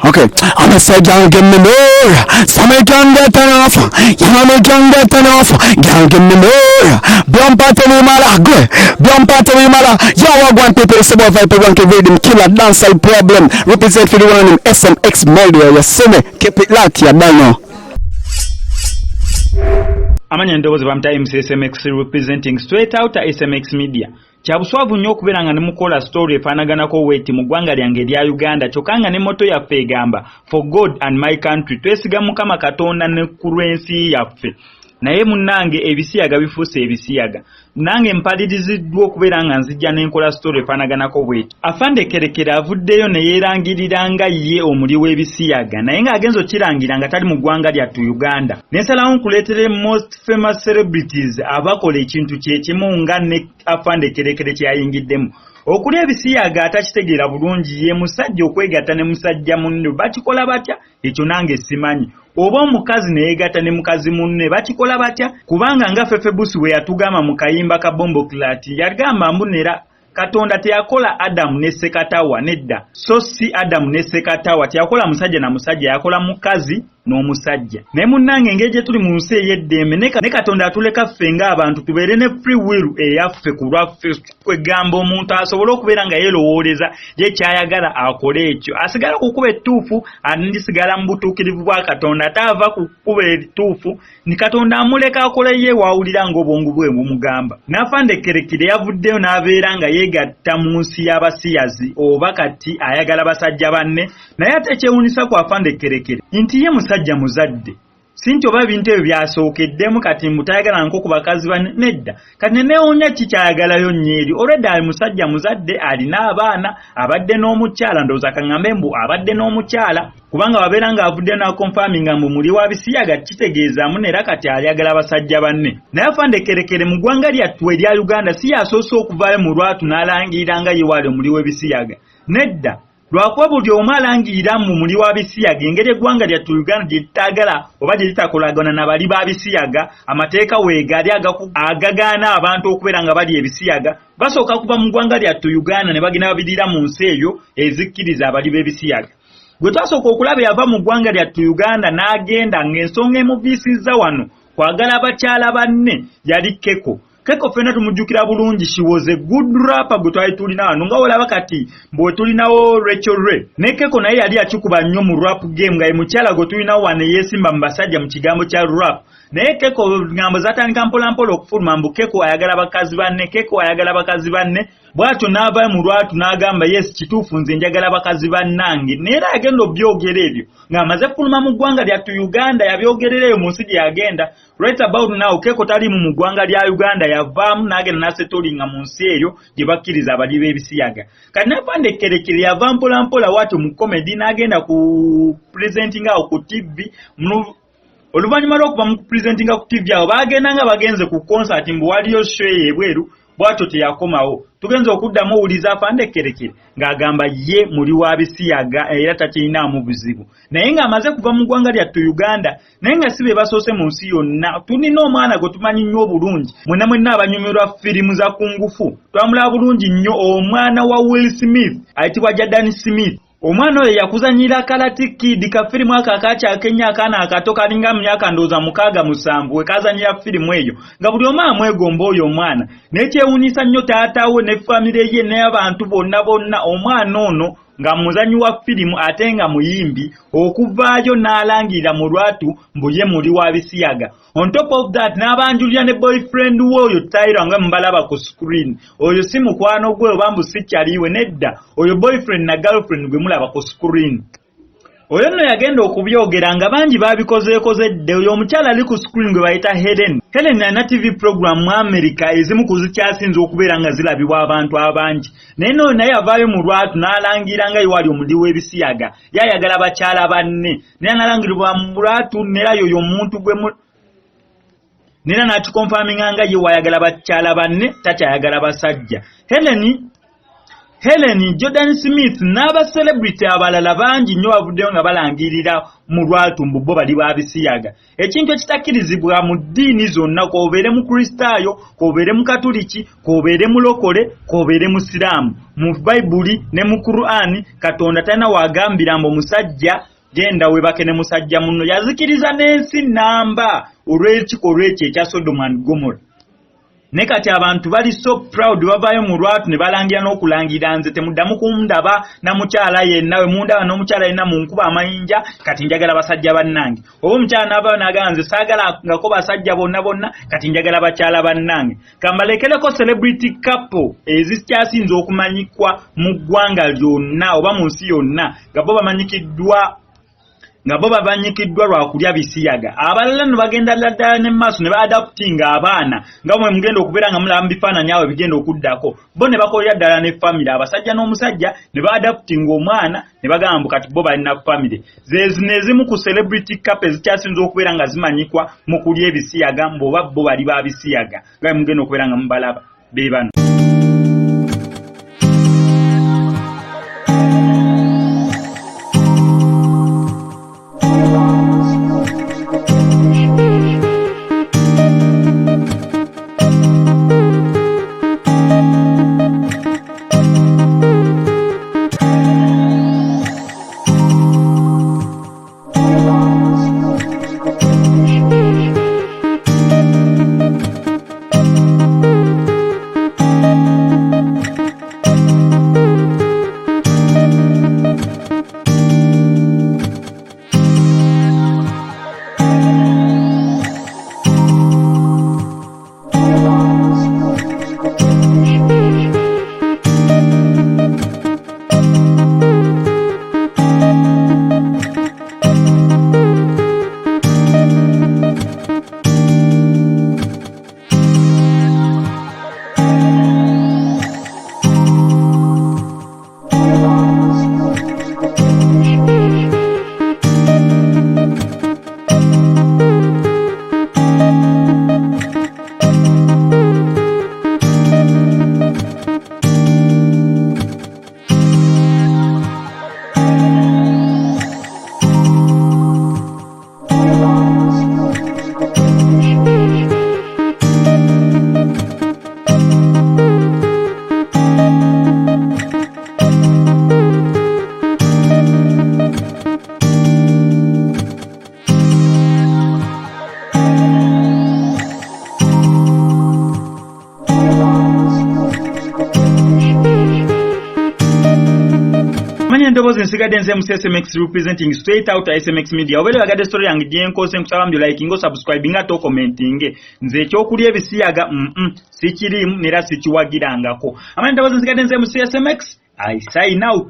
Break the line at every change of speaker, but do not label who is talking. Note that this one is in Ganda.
Okay, I'm gonna say, girl, give me more. Some can get enough. You know me can get enough. Girl, give me more. Bumper to me, mala. Go. Bumper to me, mala. Yo, I want people to say about people want to read them killer dancehall problem. Represent for the one in SMX Moldia. You see me? Keep it locked, you don't know.
Amanya ndowooza bamutaye SMX representing straight out SMX media. Kyabuswavu nnyo okubeera nga ne mukola story efaanaganako weti mu ggwanga lyange erya Uganda kyokka nga ne moto yaffe egamba for God and my country twesiga Mukama Katonda ne ku lw'ensi yaffe. Naye munnange ebisiyaga bifuuse ebisiyaga. Nange mpaliriziddwa okubeera nga nzijja n'enkola story efaanaganako bweti. Afande Kerekere avuddeyo ne yeerangirira nga ye omuli w'ebisiyaga naye ng'agenza okkirangira nga tali mu ggwanga lyattu Uganda. Nensalawo nkuleetere most famous celebrities abakola ekintu kye kimu nga ne Afande Kerekere kyayingiddemu. Okuli ebisiyaga atakitegeera bulungi ye musajja okwegatta ne musajja munne bakikola batya ekyo nange simanyi. Oba omukazi ne yegatta ne mukazi munne bakikola batya kubanga nga Fefe Busu we yatugamba mu kayimba ka Bombo Clat yagamba mbunera Katonda teyakola Adamu ne Sekatawa nedda. So si Adamu ne Sekatawa teyakola musajja na musajja yakola mukazi n'omusajja. Naye munnange engeri tuli mu nsi ey'eddembe ne Katonda atuleka ffe ng'abantu tubeere ne free will eyaffe ku lwaffe kwegamba omuntu asobole okubeera nga yeerowooleza ye kyayagala akole ekyo. Asigala ku kkuba ettuufu andisigala mu butuukirivu bwa Katonda ataava ku kkuba ettuufu ni Katonda amuleka akole ye waawulira ng'obwongu bwe bumugamba. N'Afande Kerekere yavuddeyo n'abeera nga yeegatta mu nsi y'abasiyazi oba kati ayagala basajja banne naye ate ekyewuunyisa ku Afande Kerekere nti ye musajja muzadde. Sinti oba bintu ebyo byasookeddemu kati mbutayagala nko ku bakazi banne nedda. Kati neewuunya kikyayagalayo nnyeri olwedda ali musajja muzadde alina abaana abadde n'omukyala ndowooza kaŋŋambe mbu abadde n'omukyala kubanga wabeera nga avudde na confirming mbu muli wa bisiyaga kitegeezaamu neera kati alyagala basajja banne. Naye Afande Kerekere mu ggwanga lyattu erya Uganda si yasoose okuvaayo mu lwatu n'alangirira nga ye wali omuli w'ebisiyaga nedda. Lwakuba buli omu alangirira mu muli wa bisiyaga engeri eggwanga lyattu Uganda gye litagala oba gye litakolagana na bali ba bisiyaga amateeka weegali agagaana abantu okubeera nga bali ebisiyaga basooka kuva mu ggwanga lyattu Uganda ne bagenda babirira mu nsi eyo ezikkiriza abali b'ebisiyaga. Gwe twasooka okulaba yava mu ggwanga lyattu Uganda n'agenda ng'ensonga emuviisizza wano kwagala abakyala banne yali Keko. Keko fena tumujjukira bulungi she was a good rapper gwe twali tulina wano nga olaba kati bwe tulinawo Rachel Ray. Ne Keko naye yali akikuba nnyo mu rap game nga ye mukyala gwe tulinawo wano yeesimba mu basajja mu kigambo kya rap. Naye Keko ngambo zatandika mpolampola okufuluma mbu Keko ayagala bakazi banne, Keko ayagala bakazi banne. Bwatyo n'avaayo mu lwatu n'agamba yes kituufu nze njagala bakazi bannange. Neera yagenda obyogera ebyo ng'amaze fuluma mu ggwanga lyattu Uganda yabyogerereyo mu nsi gye yagenda. Right about now Keko tali mu ggwanga lya Uganda yavaamu n'agenda n'asetolinga mu nsi eyo gye bakkiriza abali b'ebisiyaga. Kati n'Afande Kerekere yava mpolampola watyo mu comedy n'agenda ku presentinga awo ku TV oluvannyuma lw'okuva mu presentinga ku TV awo bagenda nga bagenze ku concert mbu waliyo show ebweru bwatyo teyakomawo. Tugenza okuddamu owuliza Afande Kerekere ng'agamba ye muli wa bisiyaga era takirinaamu buzibu. Naye ng'amaze kuva mu ggwanga lyattu Uganda naye nga si be basoose mu nsi yonna. Tulina omwana gwe tumanyi nnyo obulungi mwenna abanyumirwa firimu za kungufu twamulaba bulungi nnyo omwana wa Will Smith ayitibwa Jaden Smith. Omwana oyo yakuzanyira Karate Kid ka firimu akakyakenya akaana akato kalinga mu myaka ndowooza 6-7 we kazanyira firimu eyo nga buli omu amwegomba oyo omwana. N'ekyewuunyisa nnyo taataawe ne famire ye n'abantu bonna omwana ono nga muzanyi wa firimu ate nga muyimbi okuvaayo n'alangirira mu lwatu mbu ye muli wa bisiyaga. On top of that n'abanjulira ne boyfriend w'oyo Tyra nga mbalaba ku screen. Oyo si mukwano gwe oba mbu si kyaliwe nedda. Oyo boyfriend na girlfriend gwe mulaba ku screen. Oyo nno yagenda okubyogera nga bangi babikozeekozedde. Oyo omukyala ali ku screen gwe bayita Helen. Helen alina TV program mu America ezimu ku zikyasinze okubeera nga zirabibwa abantu abangi. Naye no naye avaayo mu lwatu n'alangira nga wali omuli w'ebisiyaga. Yayagala bakyala banne. Naye n'alangiribwa mu lwatu nera yoyo omuntu gwe nera n'akikonfaminga nga ye wayagala bakyala banne takyayagala basajja. Helen Helen Jordan Smith n'aba celebrity abalala bangi nnyo bavuddeyo nga balangirira mu lwatumbu bo bali babisiyaga. Ekintu ekitakkirizibwa mu ddiini zonna, k'obeere mu Kristaayo, k'obeere mu Katuliki, k'obeere mu Lokole, k'obeere mu Siraamu. Mu Bayibuli ne mu Qur'ani Katonda talina wagambira mbu omusajja genda webake ne musajja munno. Yazikiriza n'ensi namba olw'ekikolwa ekyo ekya Sodom and Gomorrah. Ne kati abantu bali so proud bavayo mu lwatu ne balangira n'okulangira nze temuddamu kundaba na mukyala yenna we mundaba n'omukyala yenna mu nkuba amayinja kati njagala basajja bannange. Oba omukyala n'avaayo n'agamba nze saagala ngako basajja bonna kati njagala bakyala bannange. Kambalekereko celebrity couple ezikyasinze okumanyikwa mu ggwanga lyonna oba mu nsi yonna nga bo babanyikiddwa lwa kulya bisiyaga. Abalala no bagenda ddala ne maaso ne baadaptinga abaana nga mwe mugenda okubeera nga mulaba mu bifaananyi awo bigenda okuddako. Bo ne bakolera ddala ne family, abasajja n'omusajja ne baadaptinga omwana ne bagamba mbu kati bo balina family. Zezino ezimu ku celebrity couple ezikyasinza okubeera nga zimanyikwa mu kulya ebisiyaga mbu oba bo bali ba bisiyaga nga mwe mugenda okubeera nga mubalaba be bano. Ndowooza nsigadde nze mu SMX representing straight out SMX media. Obere bagadde story yange gyenkoze nkusaba mbyo like ngo subscribe nga to commenting. Nze ekyokulya ebisiyaga sikirimu nera sikiwagirangako. Ndowooza nsigadde nze mu SMX I sign out.